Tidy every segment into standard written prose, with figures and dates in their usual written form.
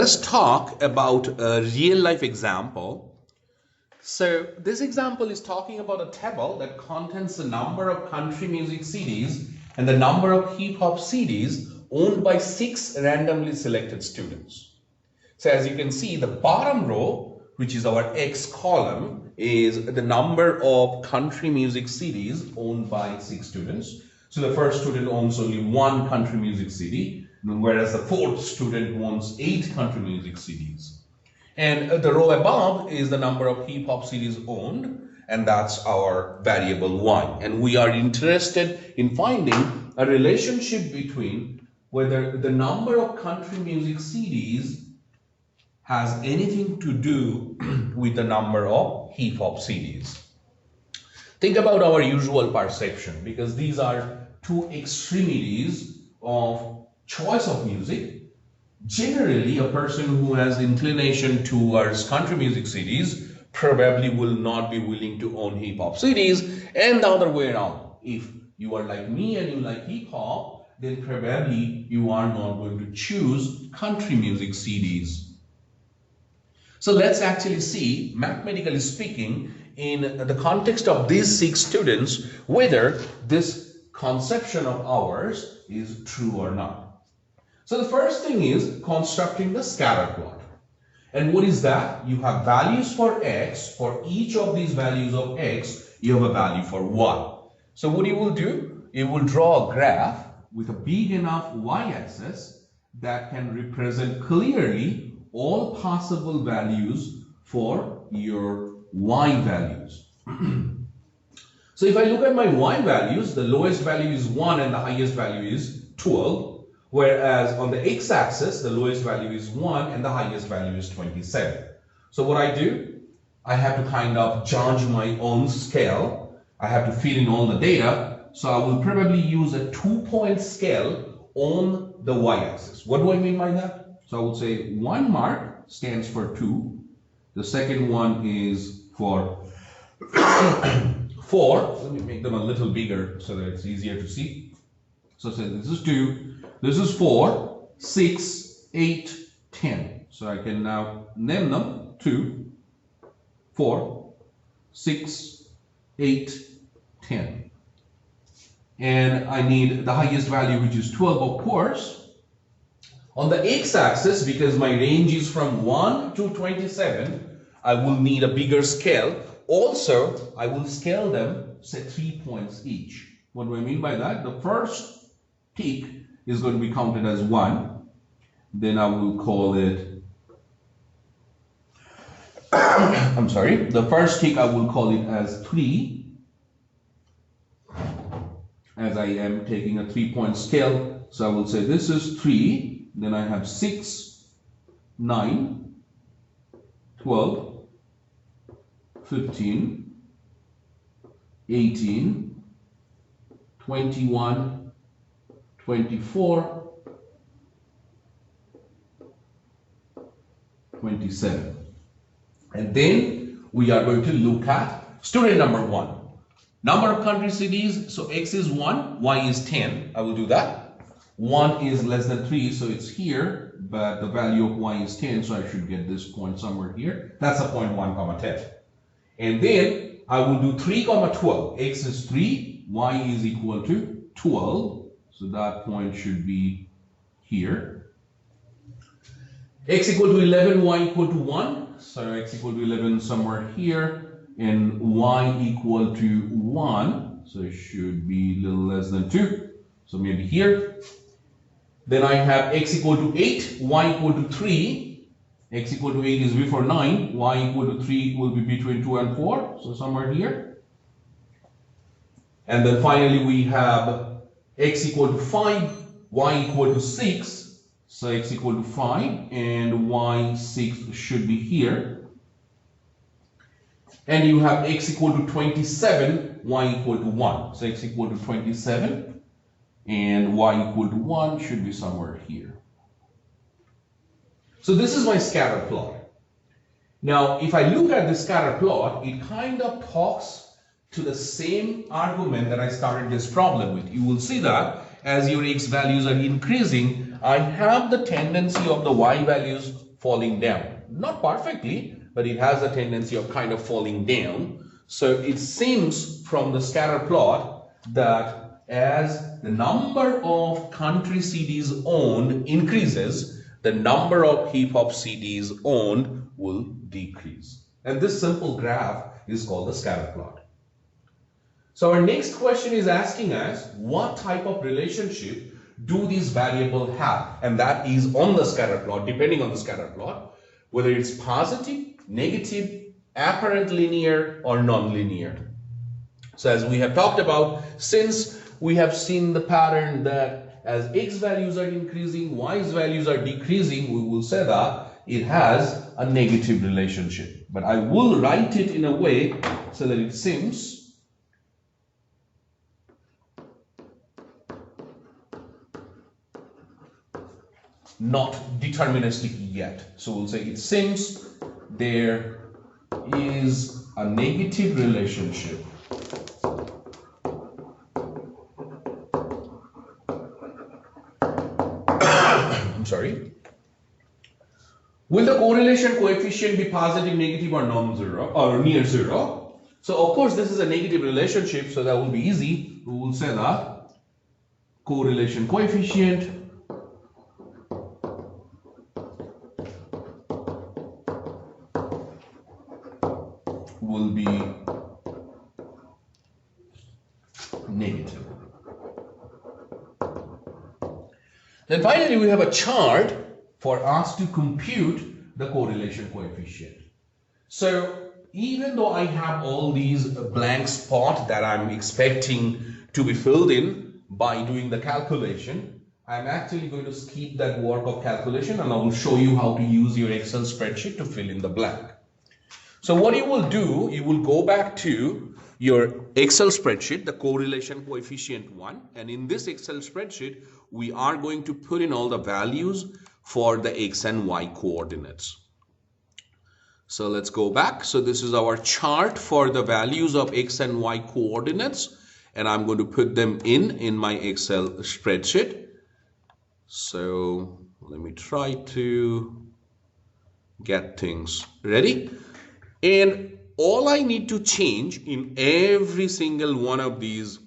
Let's talk about a real life example. So this example is talking about a table that contains the number of country music CDs and the number of hip hop CDs owned by 6 randomly selected students. So as you can see, the bottom row, which is our X column, is the number of country music CDs owned by 6 students. So the first student owns only 1 country music CD, whereas the fourth student owns 8 country music CDs. And the row above is the number of hip hop CDs owned, and that's our variable y. And we are interested in finding a relationship between whether the number of country music CDs has anything to do with the number of hip hop CDs. Think about our usual perception, because these are two extremities of choice of music. Generally, a person who has inclination towards country music CDs probably will not be willing to own hip hop CDs, and the other way around. If you are like me and you like hip hop, then probably you are not going to choose country music CDs. So let's actually see, mathematically speaking, in the context of these 6 students, whether this conception of ours is true or not. So the first thing is constructing the scatter plot. And what is that? You have values for x. For each of these values of x, you have a value for y. So what you will do, you will draw a graph with a big enough y-axis that can represent clearly all possible values for your y values. So if I look at my y values, the lowest value is 1 and the highest value is 12. Whereas on the x-axis, the lowest value is 1 and the highest value is 27. So what I do, I have to kind of judge my own scale. I have to fill in all the data. So I will probably use a 2-point scale on the y-axis. What do I mean by that? So I would say 1 mark stands for 2. The second one is for 4. Let me make them a little bigger so that it's easier to see. So say this is 2, this is 4, 6, 8, 10. So I can now name them 2, 4, 6, 8, 10. And I need the highest value, which is 12, of course. On the x-axis, because my range is from 1 to 27, I will need a bigger scale. Also, I will scale them, say 3 points each. What do I mean by that? The first tick is going to be counted as 1. Then I will call it, I'm sorry, the first tick I will call it as 3, as I am taking a 3-point scale. So I will say this is 3. Then I have 6, 9, 12, 15, 18, 21, 24, 27. And then we are going to look at student number 1. Number of country CDs, so x is 1, y is 10. I will do that. 1 is less than 3, so it's here, but the value of y is 10, so I should get this point somewhere here. That's a point 1 comma 10. And then I will do 3 comma 12. X is 3, y is equal to 12, so that point should be here. X equal to 11, y equal to 1, so x equal to 11 somewhere here, and y equal to 1, so it should be a little less than 2, so maybe here. Then I have x equal to 8, y equal to 3. X equal to 8 is before 9. Y equal to 3 will be between 2 and 4. So somewhere here. And then finally we have x equal to 5, y equal to 6. So x equal to 5 and y 6 should be here. And you have x equal to 27, y equal to 1. So x equal to 27. And y equal to 1 should be somewhere here. So this is my scatter plot. Now, if I look at the scatter plot, it kind of talks to the same argument that I started this problem with. You will see that as your x values are increasing, I have the tendency of the y values falling down. Not perfectly, but it has a tendency of kind of falling down. So it seems from the scatter plot that as the number of country CDs owned increases, the number of hip hop CDs owned will decrease. And this simple graph is called the scatter plot. So our next question is asking us what type of relationship do these variables have? And that is on the scatter plot, depending on the scatter plot, whether it's positive, negative, apparent linear, or non-linear. So as we have talked about, since we have seen the pattern that as x values are increasing, y's values are decreasing, we will say that it has a negative relationship. But I will write it in a way so that it seems not deterministic yet. So we'll say it seems there is a negative relationship Will the correlation coefficient be positive, negative, or non-zero, or near zero? So of course this is a negative relationship, so that will be easy. We will say that correlation coefficient will be negative. Then finally we have a chart for us to compute the correlation coefficient. So even though I have all these blank spots that I'm expecting to be filled in by doing the calculation, I'm actually going to skip that work of calculation and I will show you how to use your Excel spreadsheet to fill in the blank. So what you will do, you will go back to your Excel spreadsheet, the correlation coefficient one, and in this Excel spreadsheet, we are going to put in all the values for the X and Y coordinates. So let's go back. So this is our chart for the values of X and Y coordinates, and I'm going to put them in my Excel spreadsheet. So let me try to get things ready. And all I need to change in every single one of these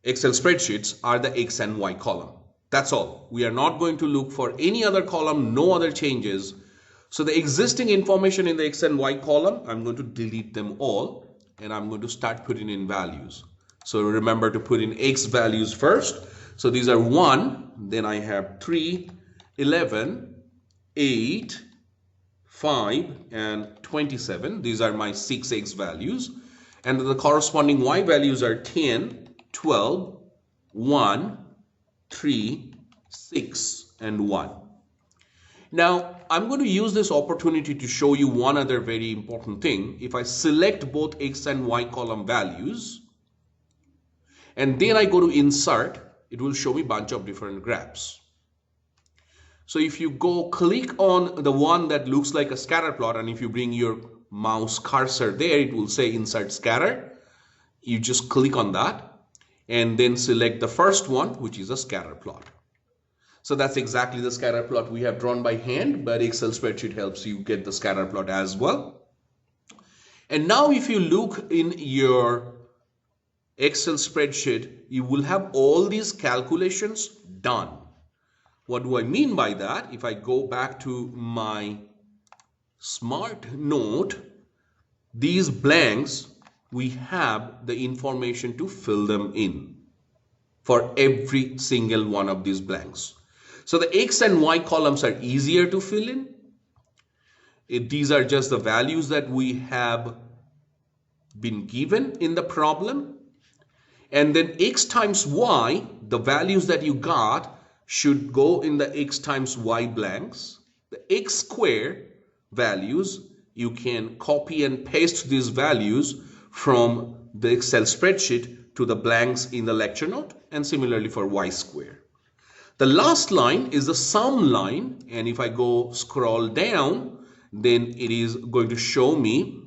Excel spreadsheets are the X and Y column. That's all. We are not going to look for any other column, no other changes. So the existing information in the X and Y column, I'm going to delete them all and I'm going to start putting in values. So remember to put in X values first. So these are 1, then I have 3, 11, 8, 5, and 27. These are my 6 X values. And the corresponding Y values are 10, 12, 1, 3, 6, and 1. Now, I'm going to use this opportunity to show you one other very important thing. If I select both X and Y column values, and then I go to insert, it will show me a bunch of different graphs. So if you go click on the one that looks like a scatter plot, and if you bring your mouse cursor there, it will say insert scatter. You just click on that and then select the first one, which is a scatter plot. So that's exactly the scatter plot we have drawn by hand, but Excel spreadsheet helps you get the scatter plot as well. And now if you look in your Excel spreadsheet, you will have all these calculations done. What do I mean by that? If I go back to my Smart Note, these blanks, we have the information to fill them in for every single one of these blanks. So the X and Y columns are easier to fill in. These are just the values that we have been given in the problem. And then X times Y, the values that you got should go in the X times Y blanks. The X square values, you can copy and paste these values from the Excel spreadsheet to the blanks in the lecture note, and similarly for Y square. The last line is the sum line, and if I go scroll down, then it is going to show me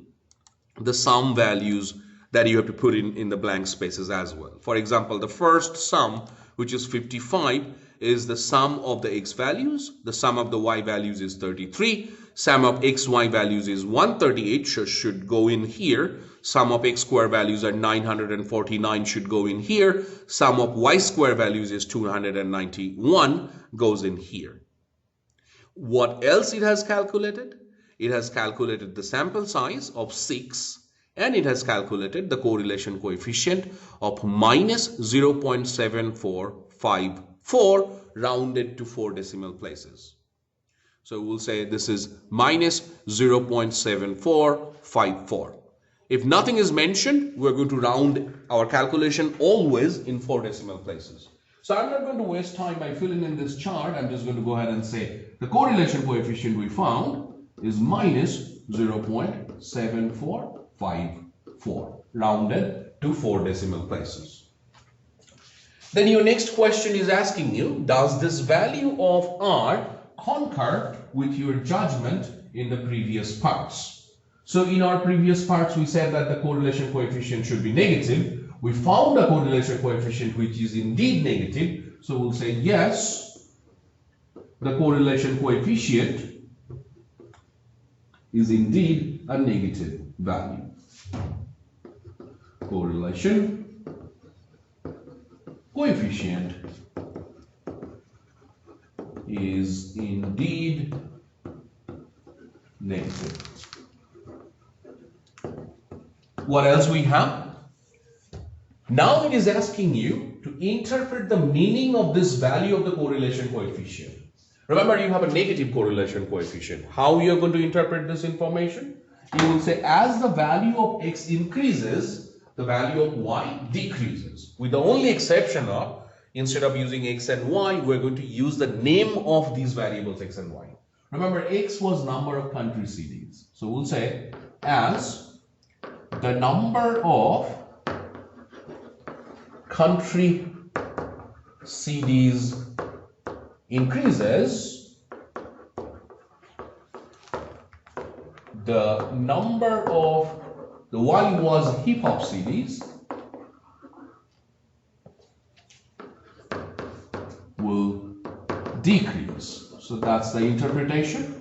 the sum values that you have to put in the blank spaces as well. For example, the first sum, which is 55, is the sum of the x values. The sum of the y values is 33. Sum of x, y values is 138, should go in here. Sum of x square values are 949, should go in here. Sum of y square values is 291, goes in here. What else it has calculated? It has calculated the sample size of 6, and it has calculated the correlation coefficient of minus 0.7454 rounded to 4 decimal places. So we'll say this is minus 0.7454. If nothing is mentioned, we're going to round our calculation always in 4 decimal places. So I'm not going to waste time by filling in this chart. I'm just going to go ahead and say the correlation coefficient we found is minus 0.7454, rounded to 4 decimal places. Then your next question is asking you, does this value of R concur with your judgment in the previous parts? So in our previous parts, we said that the correlation coefficient should be negative. We found a correlation coefficient which is indeed negative. So we'll say yes, the correlation coefficient is indeed a negative value. Correlation coefficient is indeed negative. What else we have? Now it is asking you to interpret the meaning of this value of the correlation coefficient. Remember, you have a negative correlation coefficient. How you are going to interpret this information? You will say as the value of x increases, the value of y decreases. With the only exception of, instead of using x and y, we're going to use the name of these variables x and y. Remember, x was number of country CDs. So we'll say as the number of country CDs increases, the number of the y was hip hop CDs will decrease. So that's the interpretation.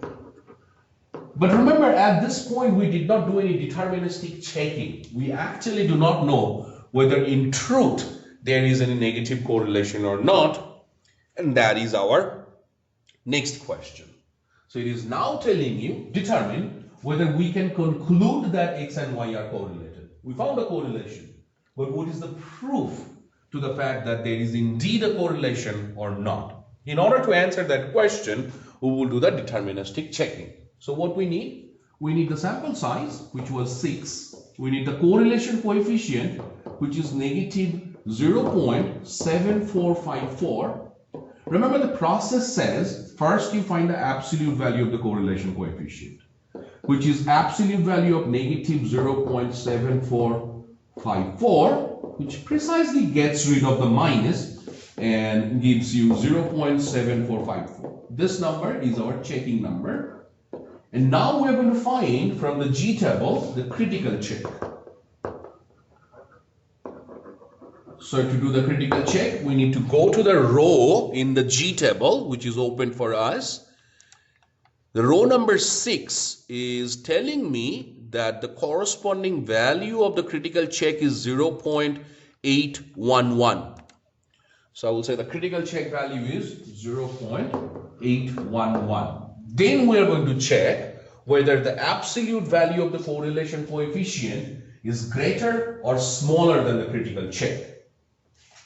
But remember, at this point we did not do any deterministic checking. We actually do not know whether in truth there is any negative correlation or not. And that is our next question. So it is now telling you, determine whether we can conclude that x and y are correlated. We found a correlation, but what is the proof to the fact that there is indeed a correlation or not? In order to answer that question, we will do the deterministic checking. So what we need? We need the sample size, which was 6. We need the correlation coefficient, which is negative 0.7454. Remember, the process says first you find the absolute value of the correlation coefficient, which is absolute value of negative 0.7454, which precisely gets rid of the minus and gives you 0.7454. This number is our checking number. And now we're going to find from the G table the critical check. So to do the critical check, we need to go to the row in the G table, which is open for us. The row number 6 is telling me that the corresponding value of the critical check is 0.811. So I will say the critical check value is 0.811. Then we are going to check whether the absolute value of the correlation coefficient is greater or smaller than the critical check.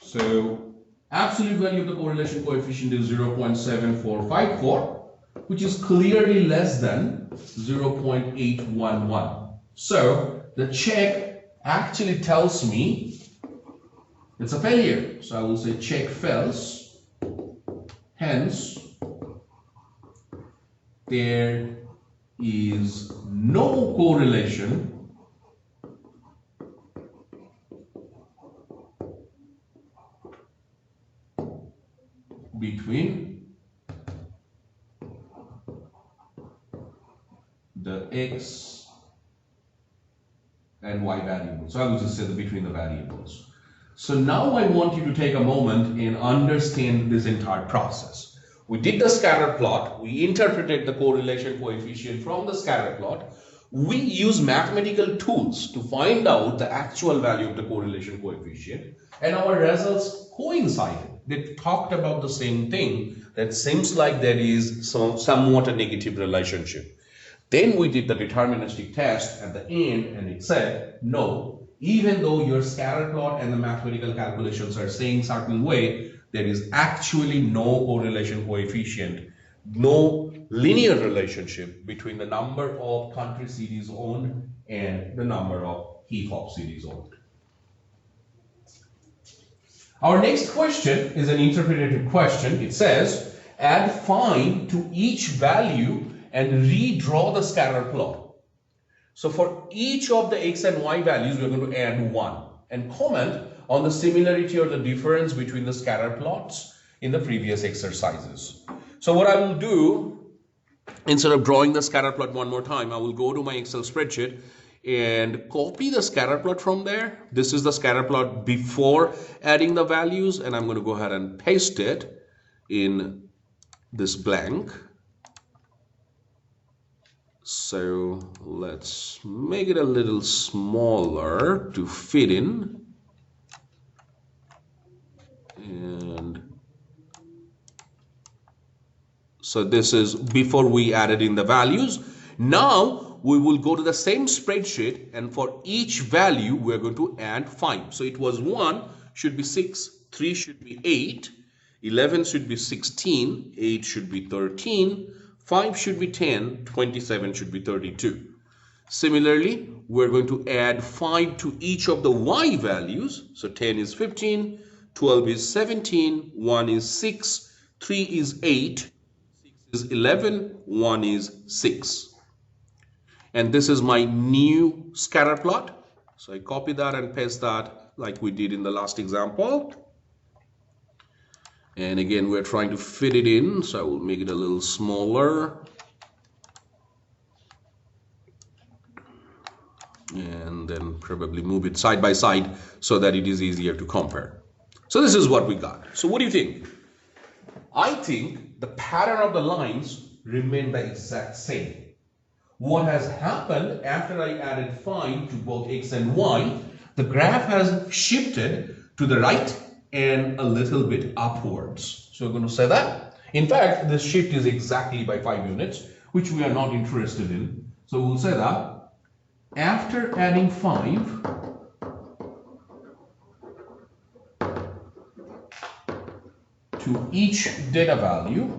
So absolute value of the correlation coefficient is 0.7454, which is clearly less than 0.811. So the check actually tells me it's a failure. So I will say check fails. Hence, there is no correlation between the x and y variables. So I will just say between the variables. So now I want you to take a moment and understand this entire process. We did the scatter plot. We interpreted the correlation coefficient from the scatter plot. We use mathematical tools to find out the actual value of the correlation coefficient, and our results coincided. They talked about the same thing, that seems like there is somewhat a negative relationship. Then we did the deterministic test at the end, and it said, no, even though your scatter plot and the mathematical calculations are saying certain way, there is actually no correlation coefficient, no linear relationship between the number of country CDs owned and the number of hip hop CDs owned. Our next question is an interpretative question. It says, add find to each value and redraw the scatter plot. So for each of the x and y values, we're going to add 1 and comment on the similarity or the difference between the scatter plots in the previous exercises. So what I will do, instead of drawing the scatter plot one more time, I will go to my Excel spreadsheet and copy the scatter plot from there. This is the scatter plot before adding the values, and I'm going to go ahead and paste it in this blank. So let's make it a little smaller to fit in. And so this is before we added in the values. Now we will go to the same spreadsheet, and for each value we're going to add 5. So it was 1 should be 6, 3 should be 8, 11 should be 16, 8 should be 13, 5 should be 10, 27 should be 32. Similarly, we're going to add 5 to each of the y values. So 10 is 15, 12 is 17, 1 is 6, 3 is 8, 6 is 11, 1 is 6. And this is my new scatter plot. So I copy that and paste that like we did in the last example. And again, we're trying to fit it in, so I will make it a little smaller. And then probably move it side by side so that it is easier to compare. So this is what we got. So what do you think? I think the pattern of the lines remain the exact same. What has happened after I added 5 to both x and y, the graph has shifted to the right and a little bit upwards. So we're going to say that. In fact, this shift is exactly by 5 units, which we are not interested in. So we'll say that after adding 5 to each data value,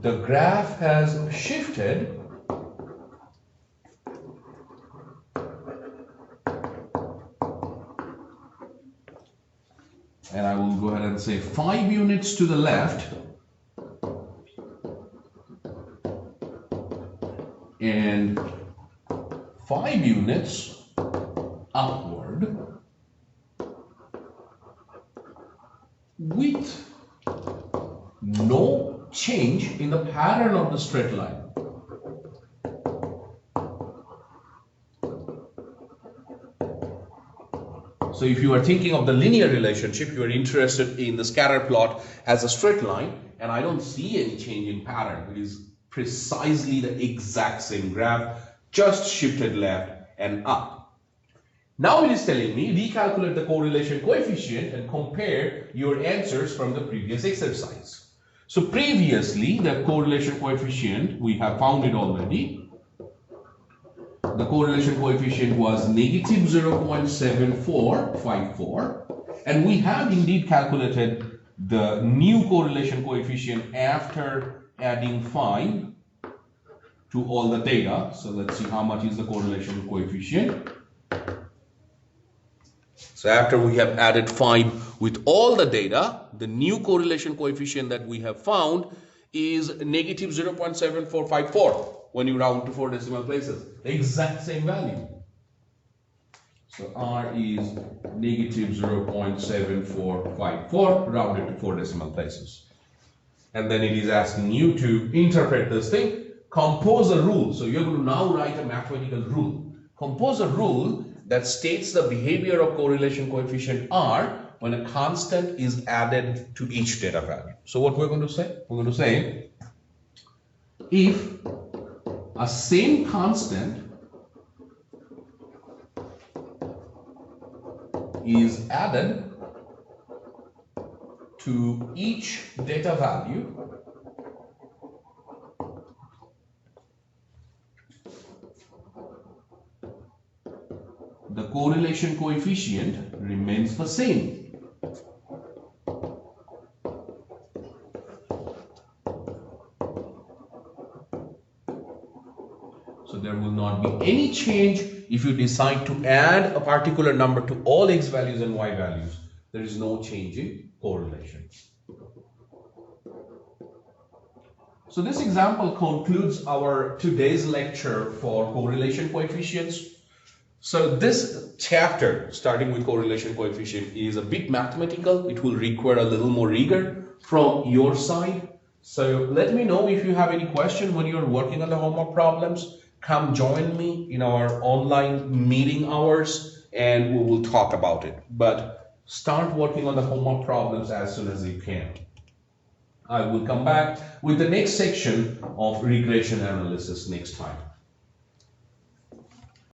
the graph has shifted and I will go ahead and say 5 units to the left and 5 units upward with no change in the pattern of the straight line. So if you are thinking of the linear relationship, you are interested in the scatter plot as a straight line, and I don't see any change in pattern. It is precisely the exact same graph, just shifted left and up. Now it is telling me recalculate the correlation coefficient and compare your answers from the previous exercise. So previously, the correlation coefficient, we have found it already. The correlation coefficient was negative 0.7454, and we have indeed calculated the new correlation coefficient after adding 5 to all the data. So let's see how much is the correlation coefficient. So after we have added 5 with all the data, the new correlation coefficient that we have found is negative 0.7454 when you round to 4 decimal places. The exact same value. So R is negative 0.7454 rounded to 4 decimal places. And then it is asking you to interpret this thing. compose a rule. So you're going to now write a mathematical rule. Compose a rule that states the behavior of correlation coefficient R when a constant is added to each data value. So what we're going to say? We're going to say if a same constant is added to each data value, the correlation coefficient remains the same. So there will not be any change if you decide to add a particular number to all x values and y values. There is no change in correlation. So this example concludes our today's lecture for correlation coefficients. So this chapter, starting with correlation coefficient, is a bit mathematical. It will require a little more rigor from your side. So let me know if you have any question when you're working on the homework problems. Come join me in our online meeting hours and we will talk about it. But start working on the homework problems as soon as you can. I will come back with the next section of regression analysis next time.